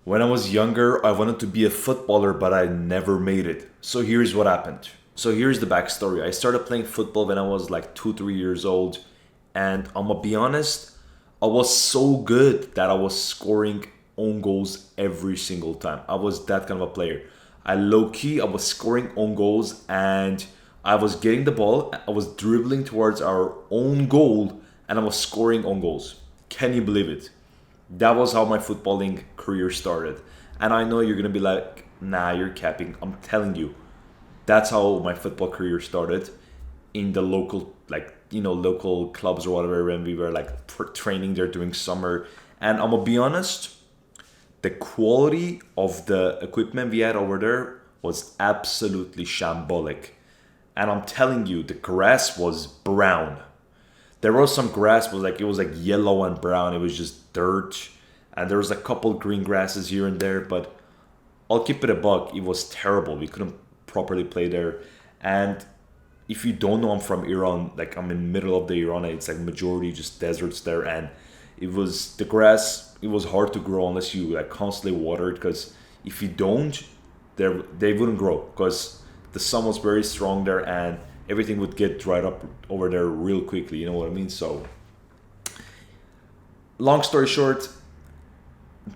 When I was younger, I wanted to be a footballer, but I never made it. So here's what happened. So here's the backstory. I started playing football when I was like 2, 3 years old. And I'm gonna be honest, I was so good that I was scoring own goals every single time. I was that kind of a player. I was scoring own goals and I was getting the ball, I was dribbling towards our own goal, and I was scoring own goals. Can you believe it? That was how my footballing career started. And I know you're gonna be like, nah, you're capping. I'm telling you, that's how my football career started in the local, like, local clubs or whatever, when we were like training there during summer. And I'm gonna be honest, the quality of the equipment we had over there was absolutely shambolic. And I'm telling you, the grass was brown. There was some grass, but like it was like yellow and brown. It was just dirt, and there was a couple green grasses here and there. But I'll keep it a buck. It was terrible. We couldn't properly play there. And if you don't know, I'm from Iran. Like I'm in the middle of the Iran. It's like majority just deserts there, and it was the grass. It was hard to grow unless you like constantly watered. Because if you don't, they wouldn't grow because the sun was very strong there, and everything would get dried up over there real quickly. You know what I mean? So long story short,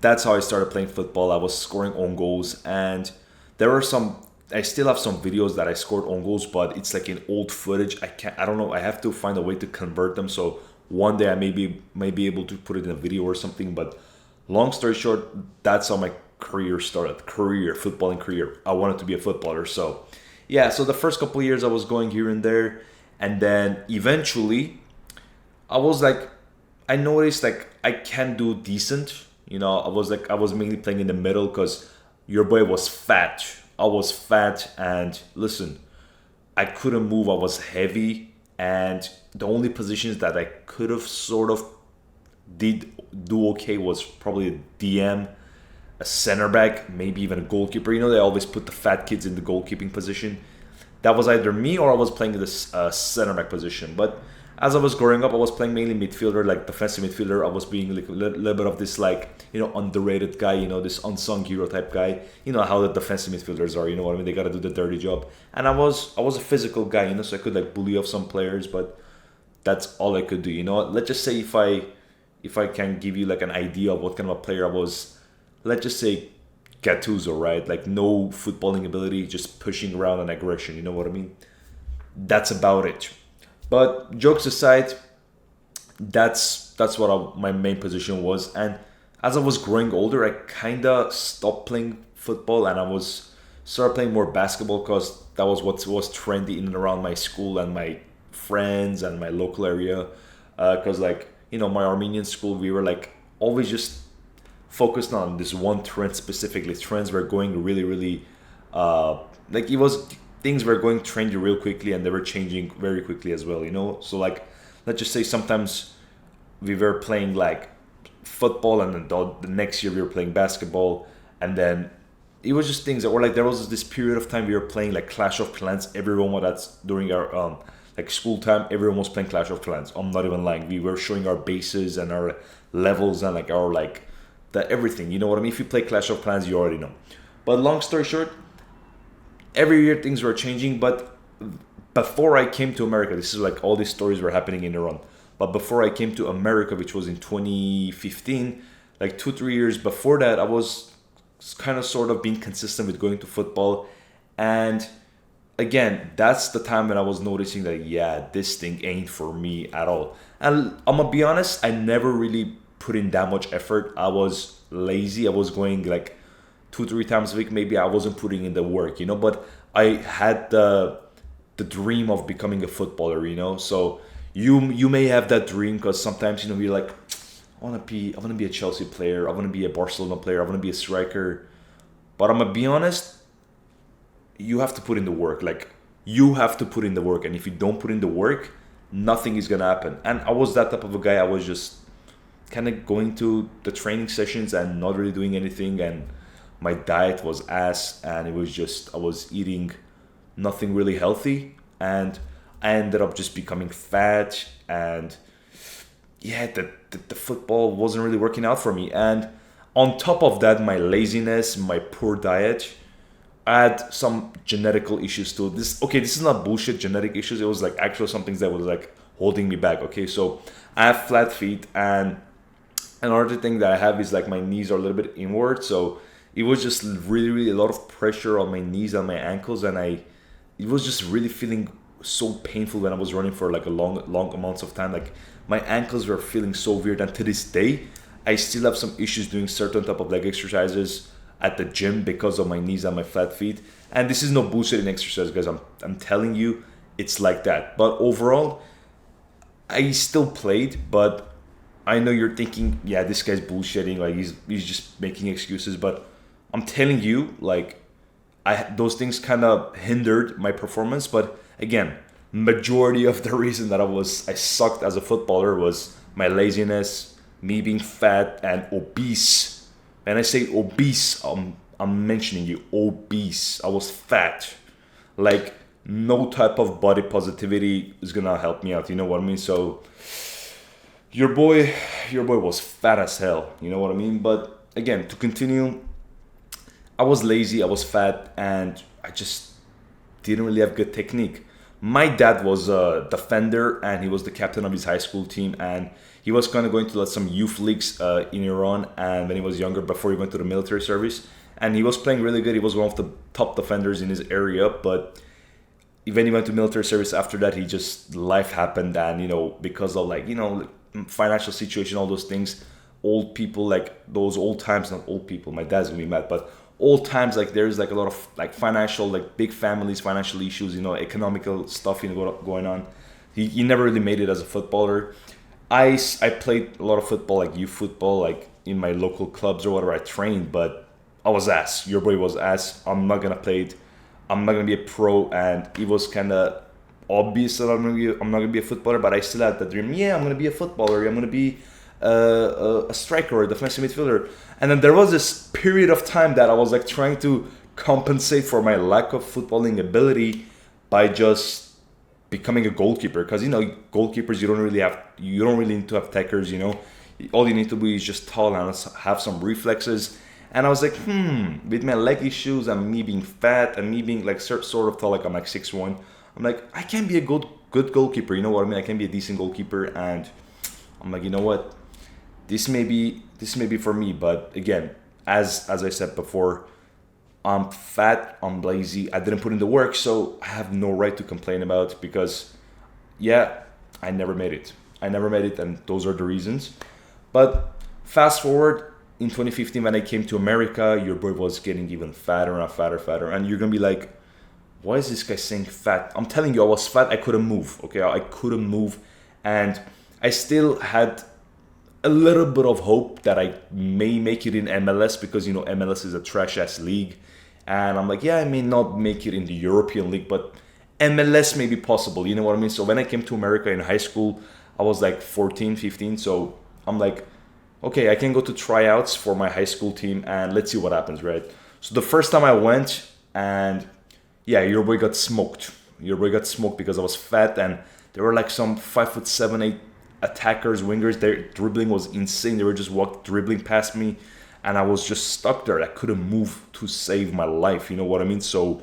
that's how I started playing football. I was scoring own goals, and there were some. I still have some videos that I scored own goals, but it's like in old footage. I can't. I don't know. I have to find a way to convert them. So one day I may be able to put it in a video or something. But long story short, that's how my career started. Footballing career. I wanted to be a footballer. So yeah. So the first couple of years I was going here and there, and then eventually I was like, I noticed like I can do decent. I was mainly playing in the middle because your boy was fat. I was fat, and listen, I couldn't move. I was heavy, and the only positions that I could have sort of did do okay was probably a DM, a center back, maybe even a goalkeeper. They always put the fat kids in the goalkeeping position. That was either me or I was playing this center back position. But as I was growing up, I was playing mainly midfielder, like defensive midfielder. I was being like a little bit of this like underrated guy, this unsung hero type guy. You know how the defensive midfielders are. You know what I mean? They got to do the dirty job. And I was a physical guy, so I could like bully off some players, but that's all I could do. Let's just say if I can give you like an idea of what kind of a player I was, let's just say Gattuso, right? Like no footballing ability, just pushing around and aggression. You know what I mean? That's about it. But jokes aside, that's what my main position was. And as I was growing older, I kind of stopped playing football and I was started playing more basketball because that was what was trendy in and around my school and my friends and my local area. Because my Armenian school, we were like always just focused on this one trend specifically. Trends were going really, really, like it was things were going trendy real quickly and they were changing very quickly as well. So like, let's just say sometimes we were playing like football and then the next year we were playing basketball, and then it was just things that were like there was this period of time we were playing like Clash of Clans. Everyone was that's during our like school time. Everyone was playing Clash of Clans. I'm not even lying. We were showing our bases and our levels and like our like the everything. You know what I mean? If you play Clash of Clans, you already know. But long story short, every year things were changing. But before I came to America, this is like all these stories were happening in Iran. But before I came to America, which was in 2015, like 2, 3 years before that, I was kind of sort of being consistent with going to football. And again, that's the time when I was noticing that, yeah, this thing ain't for me at all. And I'm gonna be honest, I never really put in that much effort. I was lazy. I was going like 2, 3 times a week. Maybe I wasn't putting in the work, but I had the dream of becoming a footballer. So you may have that dream because sometimes you're like, I want to be a Chelsea player. I want to be a Barcelona player. I want to be a striker. But I'm gonna be honest, you have to put in the work. Like you have to put in the work, and if you don't put in the work, nothing is gonna happen. And I was that type of a guy. I was just kind of going to the training sessions and not really doing anything, and my diet was ass, and it was just I was eating nothing really healthy, and I ended up just becoming fat, and yeah, the football wasn't really working out for me. And On top of that, my laziness, my poor diet, I had some genetical issues too. This is not bullshit genetic issues. It was like actual some things that was like holding me back. Okay, so I have flat feet, and another thing that I have is like my knees are a little bit inward. So it was just really, really a lot of pressure on my knees and my ankles, and it was just really feeling so painful when I was running for like a long amounts of time. Like my ankles were feeling so weird, and to this day, I still have some issues doing certain type of leg exercises at the gym because of my knees and my flat feet. And this is no bullshit in exercise, guys. I'm telling you, it's like that. But overall, I still played, but I know you're thinking, yeah, this guy's bullshitting, like he's just making excuses. But I'm telling you, like I those things kind of hindered my performance. But again, majority of the reason that I sucked as a footballer was my laziness, me being fat and obese. When I say obese, I'm mentioning you obese. I was fat. Like no type of body positivity is gonna help me out. You know what I mean? So your boy, your boy was fat as hell. You know what I mean? But again, to continue, I was lazy, I was fat, and I just didn't really have good technique. My dad was a defender, and he was the captain of his high school team, and he was kind of going to like some youth leagues in Iran, and when he was younger, before he went to the military service, and he was playing really good. He was one of the top defenders in his area, but when he went to military service after that, he just life happened, and because of like financial situation, all those things, old people, like those old times, not old people, my dad's gonna be mad, but old times, like there's like a lot of like financial, like big families, financial issues, economical stuff going on. He never really made it as a footballer. I played a lot of football, like youth football, like in my local clubs or whatever. I trained, but I was ass. Your boy was ass. I'm not gonna be a pro, and it was kind of obvious that I'm not gonna be a footballer. But I still had the dream. Yeah, I'm gonna be a footballer. I'm gonna be a striker or a defensive midfielder. And then there was this period of time that I was like trying to compensate for my lack of footballing ability by just becoming a goalkeeper. Because goalkeepers, you don't really need to have techers. All you need to be is just tall and have some reflexes. And I was like, with my leg issues and me being fat and me being like sort of tall, like I'm like 6'1", I'm like, I can be a good goalkeeper. You know what I mean? I can be a decent goalkeeper. And I'm like, you know what? This may be for me. But again, as I said before, I'm fat, I'm lazy, I didn't put in the work, so I have no right to complain about, because yeah, I never made it. And those are the reasons. But fast forward in 2015, when I came to America, your boy was getting even fatter and fatter, and you're gonna be like, why is this guy saying fat? I'm telling you, I was fat. I couldn't move. Okay, I couldn't move, and I still had a little bit of hope that I may make it in MLS, because MLS is a trash ass league, and I'm like, yeah, I may not make it in the European League, but MLS may be possible. You know what I mean? So when I came to America in high school, I was like 14, 15. So I'm like, okay, I can go to tryouts for my high school team, and let's see what happens, right? So the first time I went, and yeah, your boy got smoked. Your boy got smoked because I was fat, and there were like some 5'7", 8 attackers, wingers. Their dribbling was insane. They were just dribbling past me, and I was just stuck there. I couldn't move to save my life. You know what I mean? So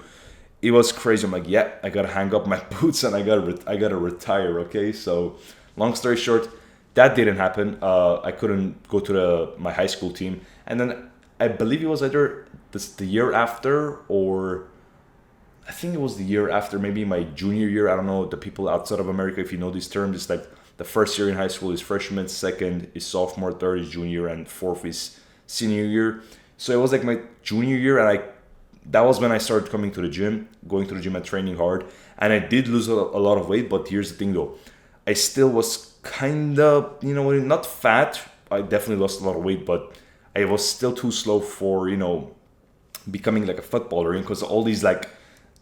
it was crazy. I'm like, yeah, I gotta hang up my boots and I gotta retire. Okay, so long story short, that didn't happen. I couldn't go to my high school team, and then I believe it was either the year after, or I think it was the year after, maybe my junior year. I don't know, the people outside of America, if you know these terms, it's like the first year in high school is freshman, second is sophomore, third is junior, and fourth is senior year. So it was like my junior year, and that was when I started coming to the gym, going to the gym and training hard. And I did lose a lot of weight, but here's the thing though. I still was kind of, not fat. I definitely lost a lot of weight, but I was still too slow for, becoming like a footballer, because all these like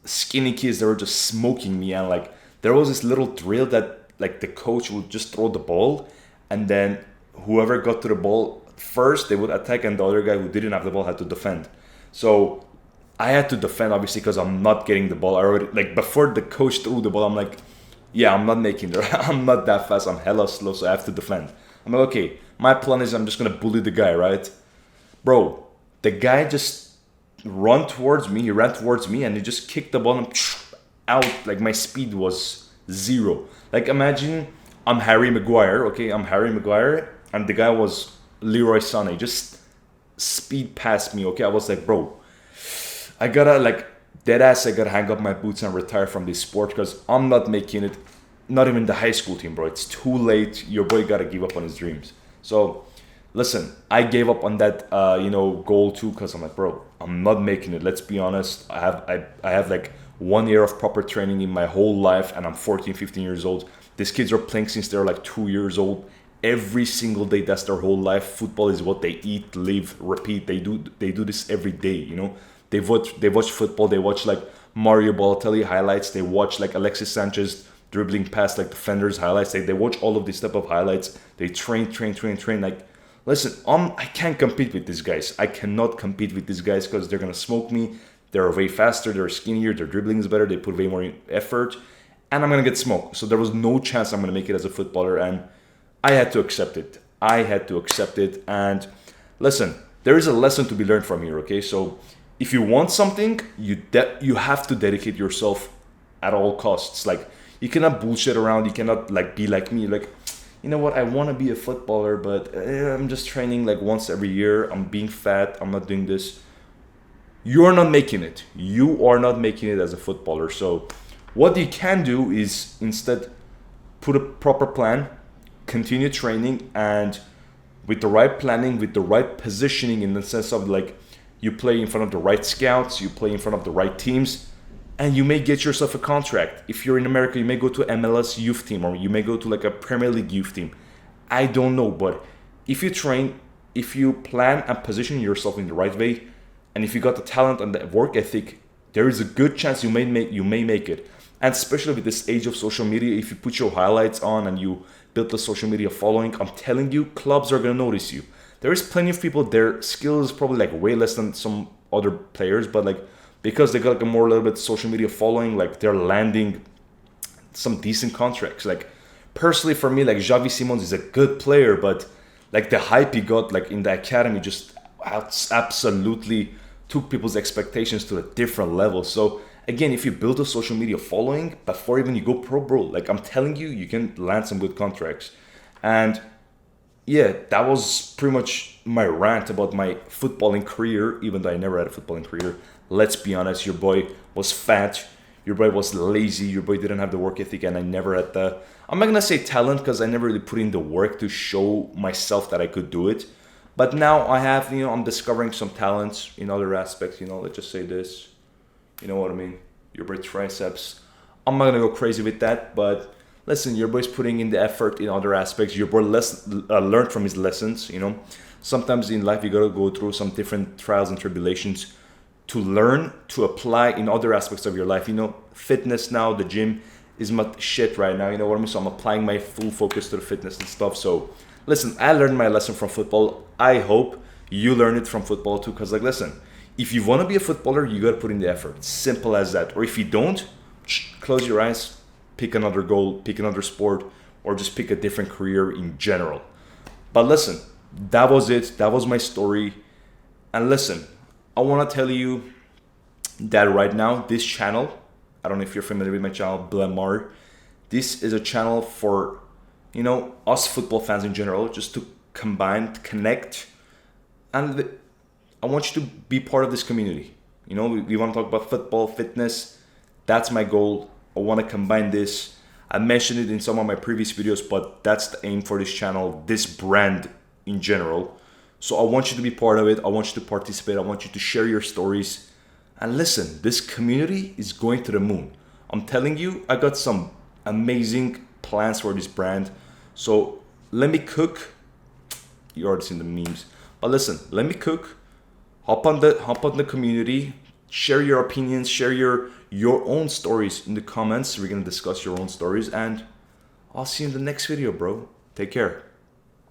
skinny kids, they were just smoking me. And like there was this little drill that like the coach would just throw the ball, and then whoever got to the ball first, they would attack, and the other guy who didn't have the ball had to defend. So I had to defend, obviously, because I'm not getting the ball. I already, like, before the coach threw the ball, I'm like, yeah, I'm not making it. I'm not that fast. I'm hella slow, so I have to defend. I'm like, okay, my plan is I'm just gonna bully the guy, right? Bro, the guy just he ran towards me and he just kicked the ball and out. Like my speed was zero. Like imagine I'm Harry Maguire, okay? I'm Harry Maguire and the guy was Leroy Sané. Just speed past me, okay? I was like, bro, I gotta like dead ass. I gotta hang up my boots and retire from this sport because I'm not making it. Not even the high school team, bro. It's too late. Your boy gotta give up on his dreams. So, listen, I gave up on that, goal too because I'm like, bro, I'm not making it. Let's be honest. I have like 1 year of proper training in my whole life, and I'm 14, 15 years old. These kids are playing since they're like 2 years old. Every single day, that's their whole life. Football is what they eat, live, repeat. They do this every day. They watch football. They watch like Mario Balotelli highlights. They watch like Alexis Sanchez dribbling past like defenders highlights. They watch all of these type of highlights. They train. Like, listen, I can't compete with these guys. I cannot compete with these guys because they're gonna smoke me. They're way faster. They're skinnier. Their dribbling is better. They put way more effort, and I'm gonna get smoked. So there was no chance I'm gonna make it as a footballer, and I had to accept it. And listen, there is a lesson to be learned from here. Okay, so if you want something, you have to dedicate yourself at all costs. Like you cannot bullshit around. You cannot like be like me. Like, you know what? I want to be a footballer, but I'm just training like once every year. I'm being fat. I'm not doing this. You're not making it. You are not making it as a footballer. So what you can do is instead put a proper plan, continue training, and with the right planning, with the right positioning in the sense of like you play in front of the right scouts, you play in front of the right teams, and you may get yourself a contract. If you're in America, you may go to MLS youth team or you may go to like a Premier League youth team. I don't know, but if you train, if you plan and position yourself in the right way, and if you got the talent and the work ethic, there is a good chance you may make it. And especially with this age of social media, if you put your highlights on and you build a social media following, I'm telling you, clubs are gonna notice you. There is plenty of people, their skill is probably like way less than some other players, but like because they got like a more little bit social media following, like they're landing some decent contracts. Like personally for me, like Xavi Simons is a good player, but like the hype he got like in the academy just absolutely took people's expectations to a different level. So again, if you build a social media following before even you go pro, bro, like I'm telling you, you can land some good contracts. And yeah, that was pretty much my rant about my footballing career, even though I never had a footballing career. Let's be honest, your boy was fat, your boy was lazy, your boy didn't have the work ethic, and I never had I'm not gonna say talent because I never really put in the work to show myself that I could do it. But now I have, I'm discovering some talents in other aspects, let's just say this. You know what I mean? Your boy triceps. I'm not gonna go crazy with that, but listen, your boy's putting in the effort in other aspects. Your boy learned from his lessons. Sometimes in life you gotta go through some different trials and tribulations to learn to apply in other aspects of your life. Fitness now, the gym is my shit right now. You know what I mean? So I'm applying my full focus to the fitness and stuff. So listen, I learned my lesson from football. I hope you learn it from football too. Cause listen, if you want to be a footballer, you got to put in the effort. Simple as that. Or if you don't, close your eyes, pick another goal, pick another sport, or just pick a different career in general. But listen, that was it. That was my story. And listen, I want to tell you that right now, this channel, I don't know if you're familiar with my channel, Blamar. This is a channel for, us football fans in general, just to combine, connect, and I want you to be part of this community. We want to talk about football, fitness. That's my goal. I want to combine this. I mentioned it in some of my previous videos, but that's the aim for this channel, this brand in general. So I want you to be part of it. I want you to participate. I want you to share your stories. And listen, this community is going to the moon. I'm telling you, I got some amazing plans for this brand. So let me cook. You already seen the memes. But listen, let me cook. Hop on the community. Share your opinions. Share your own stories in the comments. We're gonna discuss your own stories, and I'll see you in the next video, bro. Take care.